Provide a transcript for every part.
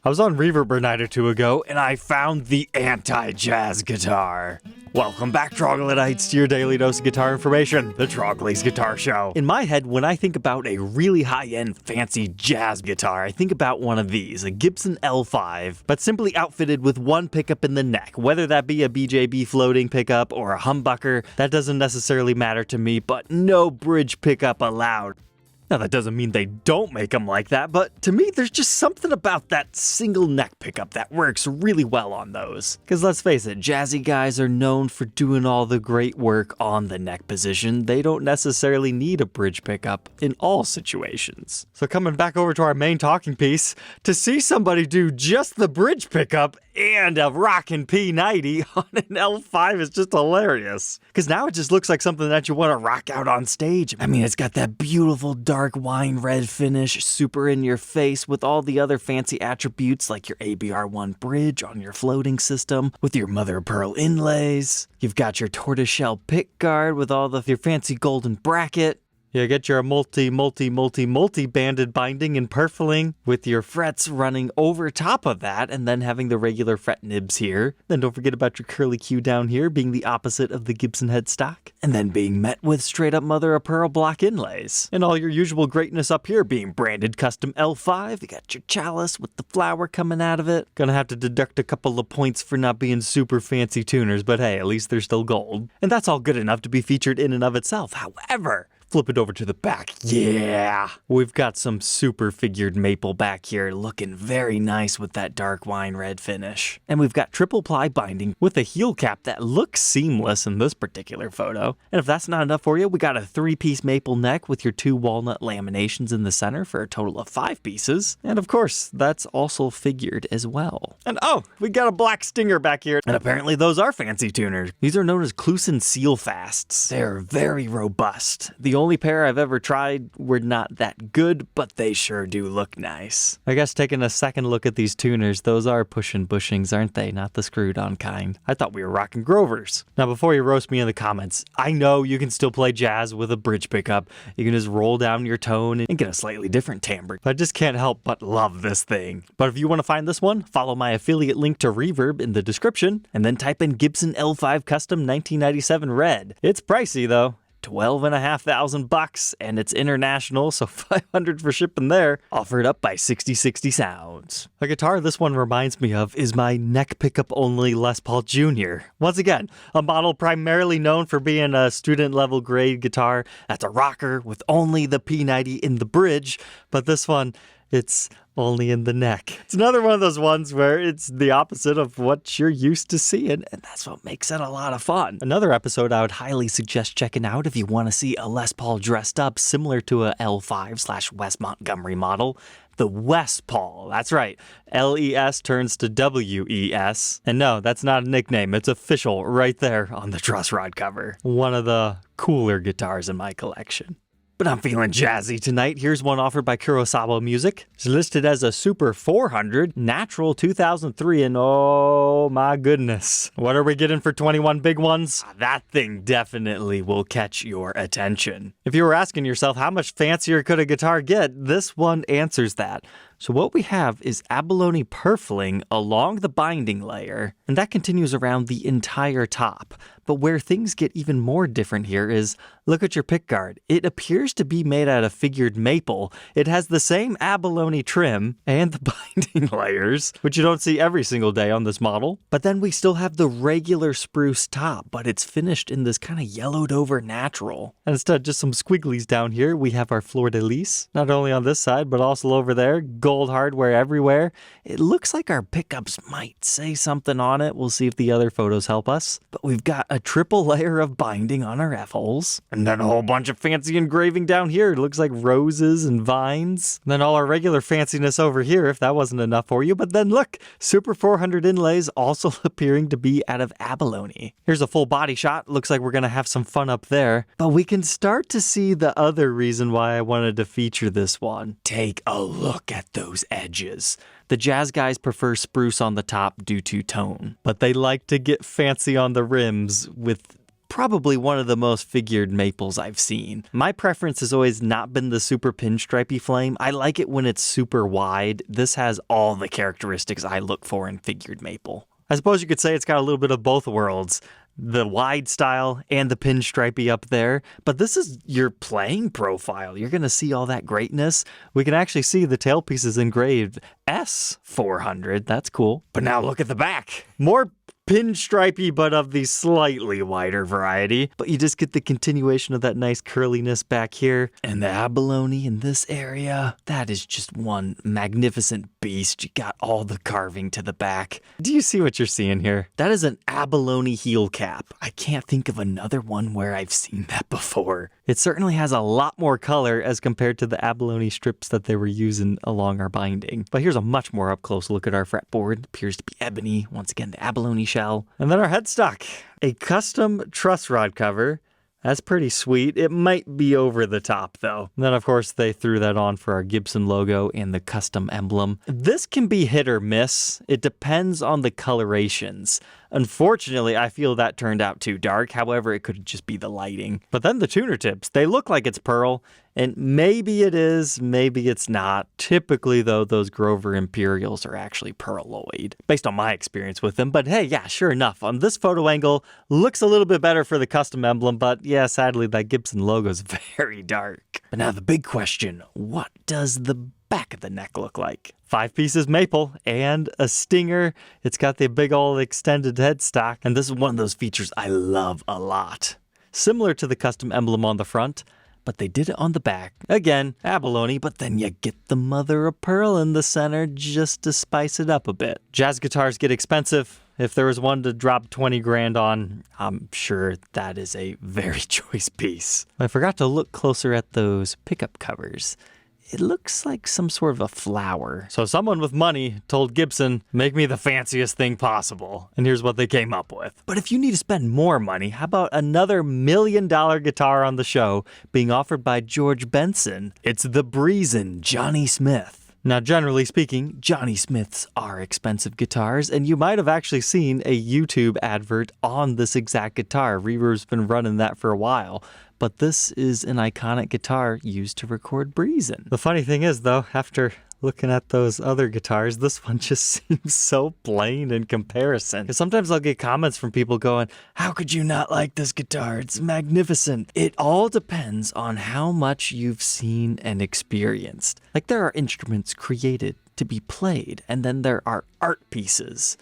I was on Reverb a night or two ago, and I found the anti-jazz guitar. Welcome back, Troglodytes, to your daily dose of guitar information, the Trogly's Guitar Show. In my head, when I think about a really high-end, fancy jazz guitar, I think about one of these, a Gibson L5, but simply outfitted with one pickup in the neck. Whether that be a BJB floating pickup or a humbucker, that doesn't necessarily matter to me, but no bridge pickup allowed. Now, that doesn't mean they don't make them like that, but to me, there's just something about that single neck pickup that works really well on those. Because let's face it, jazzy guys are known for doing all the great work on the neck position. They don't necessarily need a bridge pickup in all situations. So coming back over to our main talking piece, to see somebody do just the bridge pickup and a rockin' P90 on an L5 is just hilarious. Because now it just looks like something that you want to rock out on stage. I mean, it's got that beautiful dark wine red finish, super in your face, with all the other fancy attributes like your ABR1 bridge on your floating system, with your mother of pearl inlays. You've got your tortoiseshell pickguard with all your fancy golden bracket. You get your multi-banded binding and purfling with your frets running over top of that and then having the regular fret nibs here. Then don't forget about your curly Q down here being the opposite of the Gibson headstock. And then being met with straight up mother of pearl block inlays. And all your usual greatness up here being branded custom L5. You got your chalice with the flower coming out of it. Gonna have to deduct a couple of points for not being super fancy tuners, but hey, at least they're still gold. And that's all good enough to be featured in and of itself. However, flip it over to the back. Yeah! We've got some super figured maple back here looking very nice with that dark wine red finish. And we've got triple ply binding with a heel cap that looks seamless in this particular photo. And if that's not enough for you, we got a 3-piece maple neck with your 2 walnut laminations in the center for a total of 5 pieces. And of course, that's also figured as well. And oh, we got a black stinger back here. And apparently those are fancy tuners. These are known as Kluson seal fasts. They're very robust. The only pair I've ever tried were not that good, but they sure do look nice. I guess taking a second look at these tuners, those are pushing bushings, aren't they? Not the screwed on kind. I thought we were rocking Grovers. Now, before you roast me in the comments, I know you can still play jazz with a bridge pickup. You can just roll down your tone and get a slightly different timbre. I just can't help but love this thing. But if you want to find this one, follow my affiliate link to Reverb in the description, and then type in Gibson L5 Custom 1997 Red. It's pricey though. $12,500, and it's international, so $500 for shipping there. Offered up by 6060 Sounds. The guitar this one reminds me of is my neck pickup only Les Paul Jr. Once again, a model primarily known for being a student level grade guitar that's a rocker with only the P90 in the bridge, but this one, it's only in the neck. It's another one of those ones where it's the opposite of what you're used to seeing, and that's what makes it a lot of fun. Another episode I would highly suggest checking out if you want to see a Les Paul dressed up similar to a L5/Wes Montgomery model. The Wes Paul. That's right. LES turns to WES. And no, that's not a nickname. It's official right there on the truss rod cover. One of the cooler guitars in my collection. But I'm feeling jazzy tonight. Here's one offered by Kurosawa Music. It's listed as a Super 400, natural 2003, and oh my goodness. What are we getting for 21 big ones? That thing definitely will catch your attention. If you were asking yourself how much fancier could a guitar get, this one answers that. So what we have is abalone purfling along the binding layer, and that continues around the entire top. But where things get even more different here is, look at your pickguard. It appears to be made out of figured maple. It has the same abalone trim and the binding layers, which you don't see every single day on this model. But then we still have the regular spruce top, but it's finished in this kind of yellowed over natural. And instead of just some squigglies down here, we have our fleur-de-lis, not only on this side, but also over there. Gold hardware everywhere. It looks like our pickups might say something on it. We'll see if the other photos help us. But we've got a triple layer of binding on our F-holes. And then a whole bunch of fancy engraving down here. It looks like roses and vines. And then all our regular fanciness over here, if that wasn't enough for you. But then look, Super 400 inlays also appearing to be out of abalone. Here's a full body shot. Looks like we're going to have some fun up there. But we can start to see the other reason why I wanted to feature this one. Take a look at those edges. The jazz guys prefer spruce on the top due to tone, but they like to get fancy on the rims with probably one of the most figured maples I've seen. My preference has always not been the super pinstripey flame. I like it when it's super wide. This has all the characteristics I look for in figured maple. I suppose you could say it's got a little bit of both worlds, the wide style and the pinstripey up there, but this is your playing profile. You're going to see all that greatness. We can actually see the tailpiece is engraved S400. That's cool. But now look at the back. More pinstripey, but of the slightly wider variety. But you just get the continuation of that nice curliness back here. And the abalone in this area, that is just one magnificent beast. You got all the carving to the back. Do you see what you're seeing here? That is an abalone heel cap. I can't think of another one where I've seen that before. It certainly has a lot more color as compared to the abalone strips that they were using along our binding. But here's a much more up close look at our fretboard. It appears to be ebony. Once again, the abalone shell. And then our headstock, a custom truss rod cover. That's pretty sweet. It might be over the top though. And then of course they threw that on for our Gibson logo and the custom emblem. This can be hit or miss. It depends on the colorations. Unfortunately, I feel that turned out too dark. However, it could just be the lighting. But then the tuner tips, they look like it's pearl, and maybe it is, maybe it's not. Typically, though, those Grover Imperials are actually pearloid, based on my experience with them. But hey, yeah, sure enough, on this photo angle, looks a little bit better for the custom emblem, but yeah, sadly, that Gibson logo is very dark. But now the big question, what does the back of the neck look like? 5 pieces maple and a stinger. It's got the big old extended headstock, and this is one of those features I love a lot. Similar to the custom emblem on the front, but they did it on the back. Again, abalone, but then you get the mother of pearl in the center just to spice it up a bit. Jazz guitars get expensive. If there was one to drop 20 grand on, I'm sure that is a very choice piece. I forgot to look closer at those pickup covers. It looks like some sort of a flower. So someone with money told Gibson, make me the fanciest thing possible. And here's what they came up with. But if you need to spend more money, how about another $1 million guitar on the show being offered by George Benson? It's the Breezin' Johnny Smith. Now, generally speaking, Johnny Smiths are expensive guitars, and you might have actually seen a YouTube advert on this exact guitar. Reverb's been running that for a while. But this is an iconic guitar used to record Breezin'. The funny thing is, though, after looking at those other guitars, this one just seems so plain in comparison. 'Cause sometimes I'll get comments from people going, how could you not like this guitar? It's magnificent. It all depends on how much you've seen and experienced. Like, there are instruments created to be played, and then there are art pieces.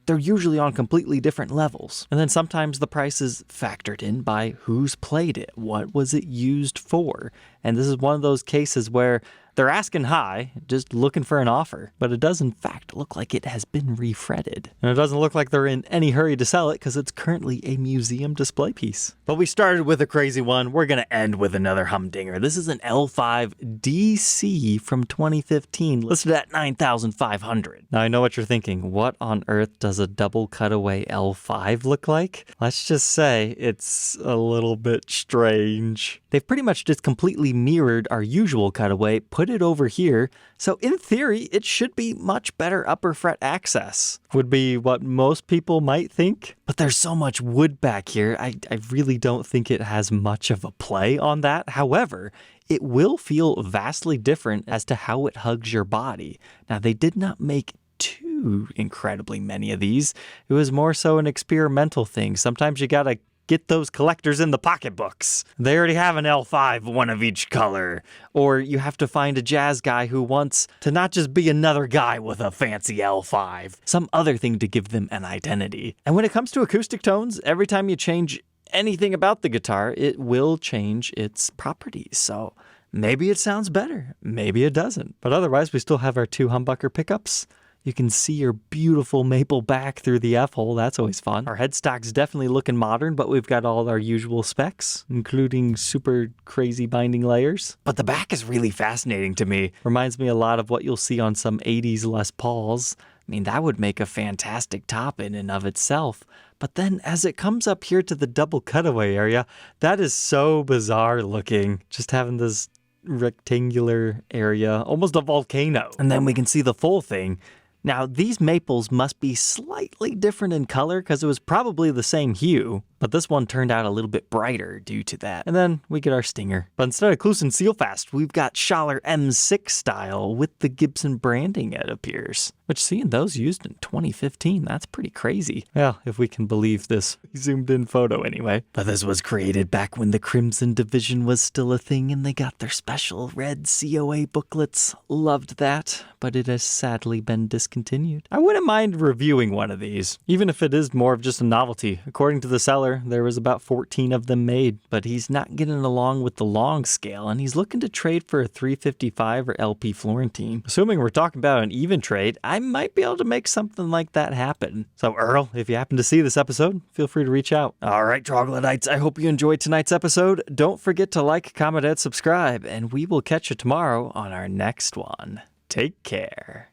They're usually on completely different levels. And then sometimes the price is factored in by who's played it, what was it used for. And this is one of those cases where they're asking high, just looking for an offer. But it does in fact look like it has been refretted. And it doesn't look like they're in any hurry to sell it because it's currently a museum display piece. But we started with a crazy one. We're going to end with another humdinger. This is an L5 DC from 2015, listed at $9,500. Now I know what you're thinking. What on earth does a double cutaway L5 look like? Let's just say it's a little bit strange. They've pretty much just completely mirrored our usual cutaway, put it over here, so in theory, it should be much better upper fret access. Would be what most people might think, but there's so much wood back here, I really don't think it has much of a play on that. However, it will feel vastly different as to how it hugs your body. Now, they did not make too incredibly many of these. It was more so an experimental thing. Sometimes you gotta get those collectors in the pocketbooks. They already have an L5, one of each color. Or you have to find a jazz guy who wants to not just be another guy with a fancy L5, some other thing to give them an identity. And when it comes to acoustic tones, every time you change anything about the guitar, it will change its properties. So maybe it sounds better, maybe it doesn't. But otherwise, we still have our 2 humbucker pickups. You can see your beautiful maple back through the F-hole. That's always fun. Our headstock's definitely looking modern, but we've got all our usual specs, including super crazy binding layers. But the back is really fascinating to me. Reminds me a lot of what you'll see on some 80s Les Pauls. I mean, that would make a fantastic top in and of itself. But then as it comes up here to the double cutaway area, that is so bizarre looking. Just having this rectangular area, almost a volcano. And then we can see the full thing. Now, these maples must be slightly different in color because it was probably the same hue, but this one turned out a little bit brighter due to that. And then we get our stinger. But instead of Kluson Seal Fast, we've got Schaller M6 style with the Gibson branding, it appears. Which, seeing those used in 2015, that's pretty crazy. Well, if we can believe this zoomed in photo anyway. But this was created back when the Crimson Division was still a thing and they got their special red COA booklets. Loved that, but it has sadly been discontinued. I wouldn't mind reviewing one of these, even if it is more of just a novelty. According to the seller, there was about 14 of them made, but he's not getting along with the long scale and he's looking to trade for a 355 or LP Florentine. Assuming we're talking about an even trade, I might be able to make something like that happen. So Earl, if you happen to see this episode, feel free to reach out. All right, Troglodytes, I hope you enjoyed tonight's episode. Don't forget to like, comment, and subscribe, and we will catch you tomorrow on our next one. Take care.